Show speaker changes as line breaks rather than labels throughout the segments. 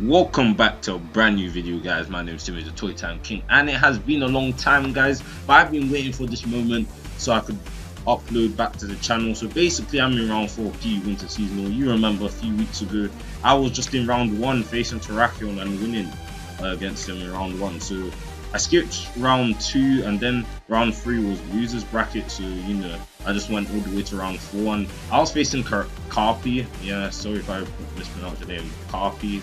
Welcome back to a brand new video, guys. My name is Timmy, the Toy Time King, and it has been a long time, guys, but I've been waiting for this moment so I could upload back to the channel. So basically, I'm in round 4 PE Winter Seasonal. You remember a few weeks ago I was just in round 1 facing Terrakion and winning against him in round 1. So I skipped round 2, and then round 3 was losers bracket, so I just went all the way to round 4, and I was facing Karppi. Yeah, sorry if I mispronounced the name. Karppi,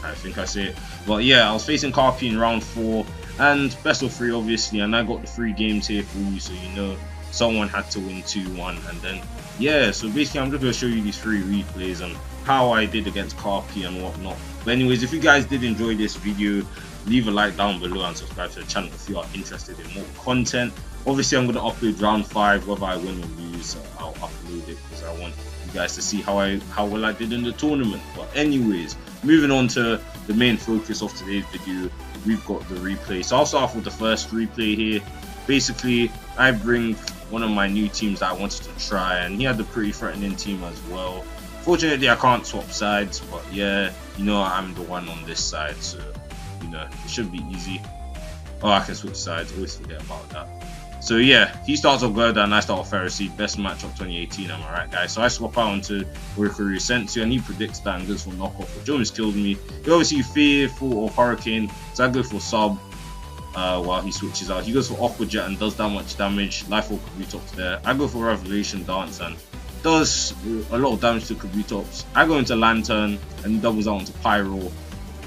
I think I say it. But yeah, I was facing Karppi in round 4, and best of 3 obviously, and I got the 3 games here for you, so someone had to win 2-1, and then yeah, so basically I'm just going to show you these 3 replays and how I did against Karppi and whatnot. But anyways, if you guys did enjoy this video, leave a like down below and subscribe to the channel if you are interested in more content. Obviously I'm going to upload round 5, whether I win or lose. I'll upload it because I want you guys to see how well I did in the tournament. But anyways, moving on to the main focus of today's video, we've got the replay. So I'll start off with the first replay here. Basically, I bring one of my new teams that I wanted to try, and he had a pretty threatening team as well. Fortunately, I can't swap sides, but yeah, I'm the one on this side, so it should be easy. Oh, I can switch sides, always forget about that. So yeah, he starts off Gerda and I start off Pharisee. Best matchup 2018, am I right, guys? So I swap out into Orikuru Sensu, and he predicts that and goes for knockoff, which almost killed me. He obviously fearful of Hurricane, so I go for sub while he switches out. He goes for Aqua Jet and does that much damage. Life Orb Kabutops there. I go for Revelation Dance and does a lot of damage to Kabutops. I go into Lantern and he doubles out onto Pyro.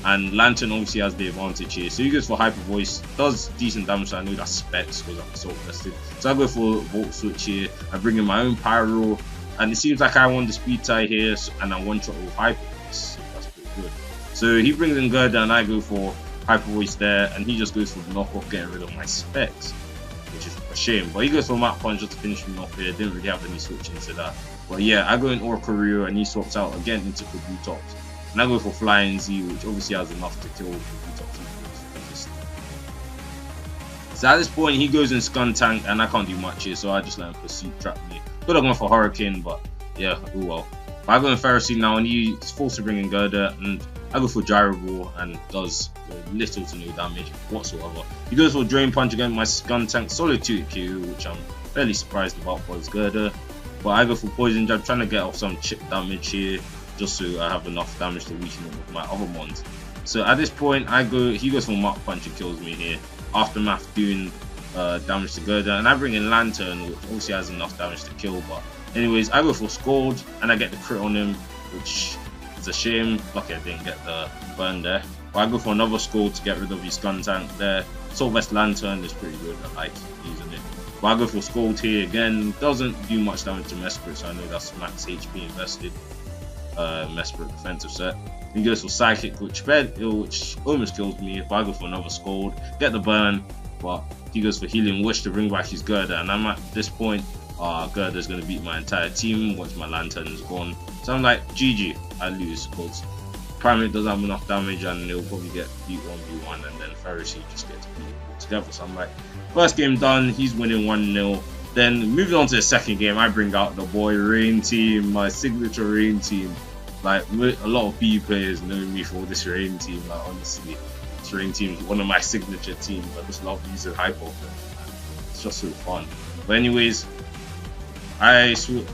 And Lantern obviously has the advantage here, so he goes for Hyper Voice, does decent damage, so I know that's specs because I'm so vested. So I go for Volt Switch here, I bring in my own Pyro, and it seems like I won the speed tie here, and I one shot with Hyper Voice, so that's pretty good. So he brings in Gerda and I go for Hyper Voice there, and he just goes for the knockoff, getting rid of my specs, which is a shame. But he goes for Mach Punch just to finish me off here, didn't really have any switch into that. But yeah, I go in Orikuru and he swaps out again into Kabutops. And I go for Flying Z, which obviously has enough to kill Kabutops. So at this point, he goes in Skun Tank, and I can't do much here, so I just let him Pursuit Trap me. Could have gone for Hurricane, but yeah, oh well. But I go in Pharisee now, and he's forced to bring in Gerda, and I go for Gyro Ball, and does little to no damage whatsoever. He goes for Drain Punch against my Skun Tank, solid 2 KO, which I'm fairly surprised about for his Gerda. But I go for Poison Jab, trying to get off some chip damage here, just so I have enough damage to weaken it with my other mons. So at this point, he goes for Mach Punch and kills me here. Aftermath doing damage to Gerda, and I bring in Lantern, which obviously has enough damage to kill. But anyways, I go for Scald, and I get the crit on him, which is a shame. Lucky I didn't get the burn there. But I go for another Scald to get rid of his Gun Tank there. Southwest Lantern is pretty good, I like using it. But I go for Scald here again, doesn't do much damage to Mesprit, so I know that's max HP invested. Mesprit defensive set. He goes for Psychic, which almost kills me. If I go for another Scald, get the burn, but he goes for Healing Wish to bring back his Gerda, and I'm at this point, Gerda's going to beat my entire team once my Lantern is gone. So I'm like, GG, I lose, because Primate doesn't have enough damage, and he'll probably get beat 1v1, and then Pharisee just gets beat together. So I'm like, first game done, he's winning 1-0. Then moving on to the second game, I bring out the boy Rain team, my signature Rain team. Like, a lot of PE players know me for this Rain team. Like, honestly, this Rain team is one of my signature teams. I just love using Hyper. It's just so fun. But anyways, sorry.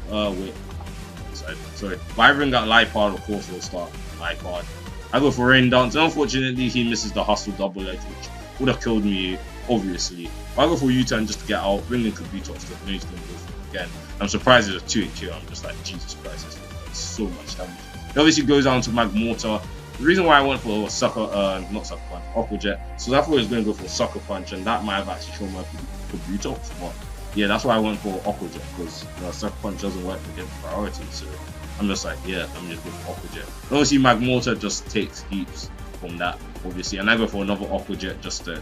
But I bring out Lipard, of course, we'll start Lipard. I go for Rain Dance, and unfortunately, he misses the Hustle double edge, which would have killed me, obviously. But I go for U-turn just to get out, bring in Kabutops to he's going to go for it again. I'm surprised it's a 2-8 I'm just like, Jesus Christ, it's so much damage. It obviously goes down to Magmortar. The reason why I went for not Sucker Punch, Aqua Jet, so I thought he was going to go for Sucker Punch, and that might have actually shown my Kabutops. But yeah, that's why I went for Aqua Jet, because Sucker Punch doesn't work against priority. So I'm just like, yeah, I'm just going for Aqua Jet. And obviously, Magmortar just takes heaps from that, obviously, and I go for another Aqua Jet just to,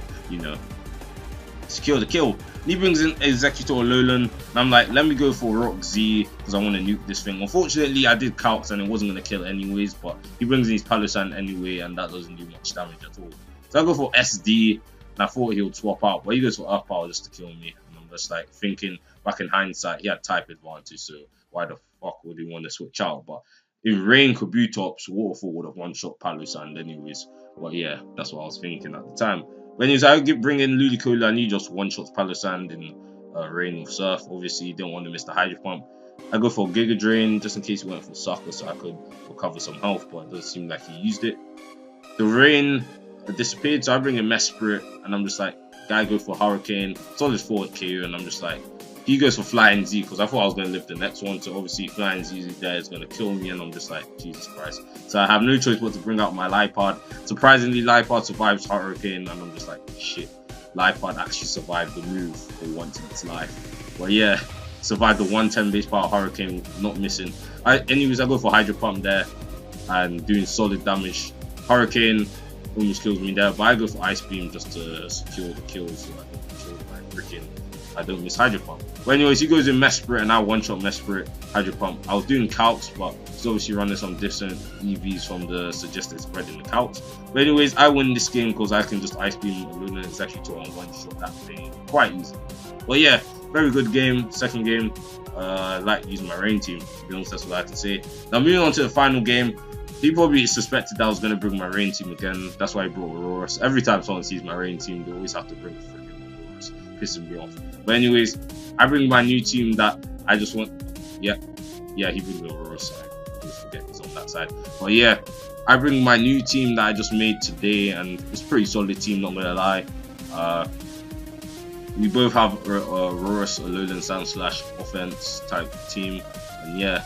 secure the kill. He brings in Executor Alolan, and I'm like, let me go for Rock Z because I want to nuke this thing. Unfortunately, I did Calcs and it wasn't going to kill anyways, but he brings in his Palossand anyway, and that doesn't do much damage at all. So I go for SD, and I thought he would swap out, but he goes for Earth Power just to kill me. And I'm just like thinking, back in hindsight, he had type advantage, so why the fuck would he want to switch out? But if Rain Kabutops, Waterfall would have one-shot Palossand anyways. But yeah, that's what I was thinking at the time. When I bring in Ludicolo and he just one-shots Palossand in Rain with Surf. Obviously, you don't want to miss the Hydro Pump. I go for Giga Drain just in case he went for Sucker so I could recover some health, but it doesn't seem like he used it. The Rain disappeared, so I bring in Mesprit and I'm just like, guy go for Hurricane, solid forward KO, and I'm just like, he goes for Flying Z because I thought I was going to live the next one, so obviously Flying Z there is going to kill me, and I'm just like, Jesus Christ. So I have no choice but to bring out my Lipard. Surprisingly, Lipard survives Hurricane, and I'm just like, shit, Lipard actually survived the move for once in its life. But yeah, survived the 110 base power Hurricane, not missing. Anyways, I go for Hydro Pump there and doing solid damage. Hurricane almost kills me there, but I go for Ice Beam just to secure the kills so I don't get killed by freaking, I don't miss Hydro Pump. But anyways, he goes in Mesprit and I one-shot Mesprit, Hydro Pump. I was doing calcs, but he's obviously running some different EVs from the suggested spread in the calcs. But anyways, I win this game because I can just Ice Beam Luna. It's actually 2-on-1 that thing quite easy. But yeah, very good game. Second game, I like using my Rain team, to be honest, that's what I have to say. Now moving on to the final game. He probably suspected that I was going to bring my Rain team again. That's why I brought Aurorus. Every time someone sees my Rain team, they always have to bring a freaking Aurorus, pissing me off. But anyways, I bring my new team that I just want. Yeah, he brings the Aurorus. I always forget he's on that side. But yeah, I bring my new team that I just made today, and it's a pretty solid team, not gonna lie. We both have Aurorus, Alolan Sand / offense type team, and yeah,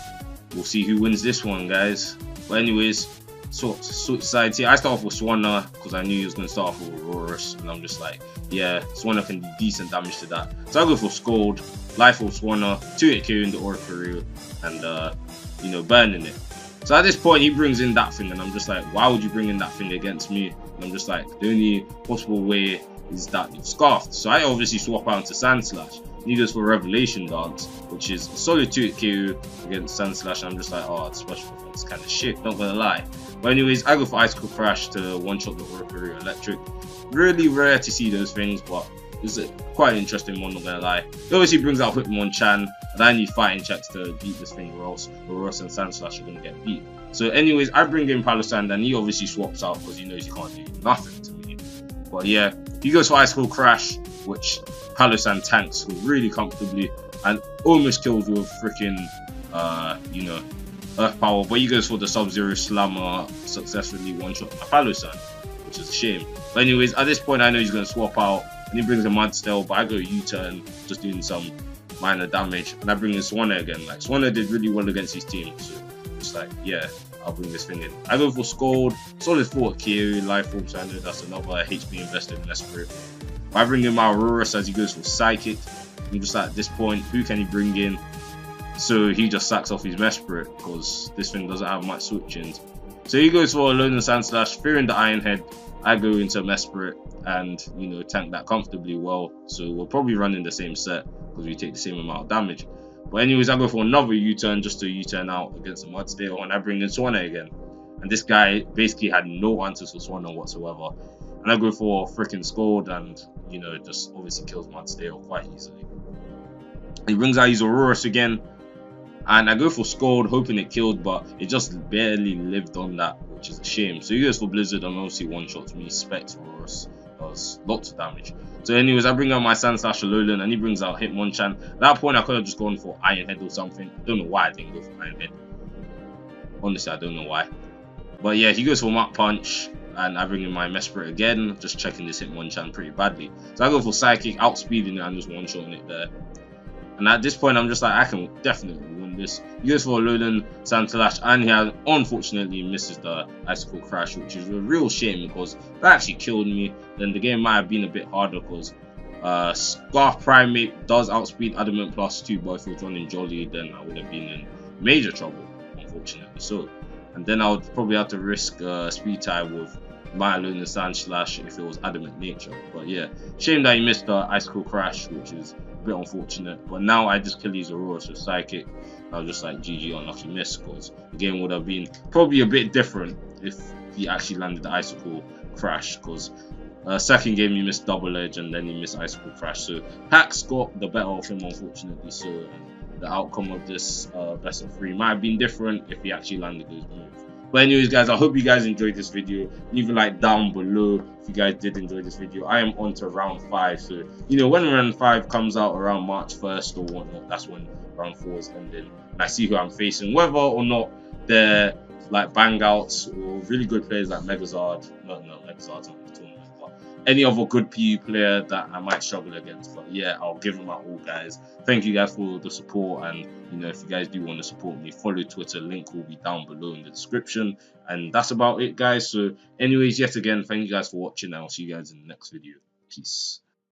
we'll see who wins this one, guys. But anyways, society. I start off with Swanna because I knew he was going to start off with Aurorus, and I'm just like, yeah, Swanna can do decent damage to that. So I go for Scold, Life of Swanna, 2-hit KO in the Oricorio, and burning it. So at this point, he brings in that thing, and I'm just like, why would you bring in that thing against me? And I'm just like, the only possible way is that you've Scarfed. So I obviously swap out to Sandslash. He goes for Revelation Dance, which is a solid 2-hit KO against Sandslash. I'm just like, oh, it's special defense kind of shit, not gonna lie. But anyways, I go for Icicle Crash to one-shot the Oricorio Electric. Really rare to see those things, but it's a quite an interesting one, not gonna lie. He obviously brings out Hitmonchan, and I need fighting checks to beat this thing, or else Aurorus and Sandslash are gonna get beat. So anyways, I bring in Palossand, and he obviously swaps out because he knows he can't do nothing to me. But yeah, he goes for Icicle Crash, which Palossand tanks really comfortably and almost kills with freaking Earth Power, but he goes for the Sub-Zero Slammer, successfully one-shot my Palossand, which is a shame. But anyways, at this point I know he's going to swap out, and he brings a Mudstell, but I go U-turn, just doing some minor damage, and I bring in Swanna again. Like, Swanna did really well against his team, so it's like, yeah, I'll bring this thing in. I go for Scold, solid 4 KO, Life Orb, so I know that's another HP invested in Mesprit. I bring in my Aurorus as he goes for Psychic. I'm just like, at this point, who can he bring in? So he just sacks off his Mesprit because this thing doesn't have much switch-ins. So he goes for Alolan Sandslash, fearing the Iron Head. I go into Mesprit and, tank that comfortably well. So we're probably running the same set because we take the same amount of damage. But anyways, I go for another U-turn just to U-turn out against the Mudstale, and I bring in Swanna again. And this guy basically had no answers for Swanna whatsoever. And I go for freaking Scold and, just obviously kills Mudstale quite easily. He brings out his Aurorus again. And I go for Scold, hoping it killed, but it just barely lived on that, which is a shame. So he goes for Blizzard and obviously one-shots me, Specs Aurorus. Does lots of damage. So anyways, I bring out my Sandslash Alolan and he brings out Hitmonchan. At that point, I could have just gone for Iron Head or something. I don't know why I didn't go for Iron Head. Honestly, I don't know why. But yeah, he goes for Mach Punch. And I bring in my Mesprit again, just checking this Hitmonchan pretty badly. So I go for Psychic, outspeeding it and just one-shotting it there. And at this point, I'm just like, I can definitely win this. He goes for Alolan Sandslash, and he unfortunately misses the Icicle Crash, which is a real shame because that actually killed me. Then the game might have been a bit harder because Scarf Primate does outspeed Adamant +2, but if it was running Jolly, then I would have been in major trouble, unfortunately. So, and then I would probably have to risk Speed Tie with my Alolan Sandslash if it was Adamant Nature. But yeah, shame that he missed the Icicle Crash, which is a bit unfortunate. But now I just kill his Aurorus with Psychic. I was just like, GG, unlucky miss, because the game would have been probably a bit different if he actually landed the Icicle Crash, because second game he missed Double Edge and then he missed Icicle Crash. So Pax got the better of him, unfortunately. So the outcome of this best of three might have been different if he actually landed those moves. But anyways, guys, I hope you guys enjoyed this video. Leave a like down below if you guys did enjoy this video. I am on to round 5, so you know when round 5 comes out around March 1st or whatnot, that's when round 4 is ending, and I see who I'm facing, whether or not they're like bang outs or really good players like Megazard. No, Megazard's not the tournament, but any other good PU player that I might struggle against. But yeah, I'll give them my all, guys. Thank you guys for the support, and you know, if you guys do want to support me, follow Twitter, link will be down below in the description. And that's about it, guys. So anyways, yet again, thank you guys for watching, and I'll see you guys in the next video. Peace.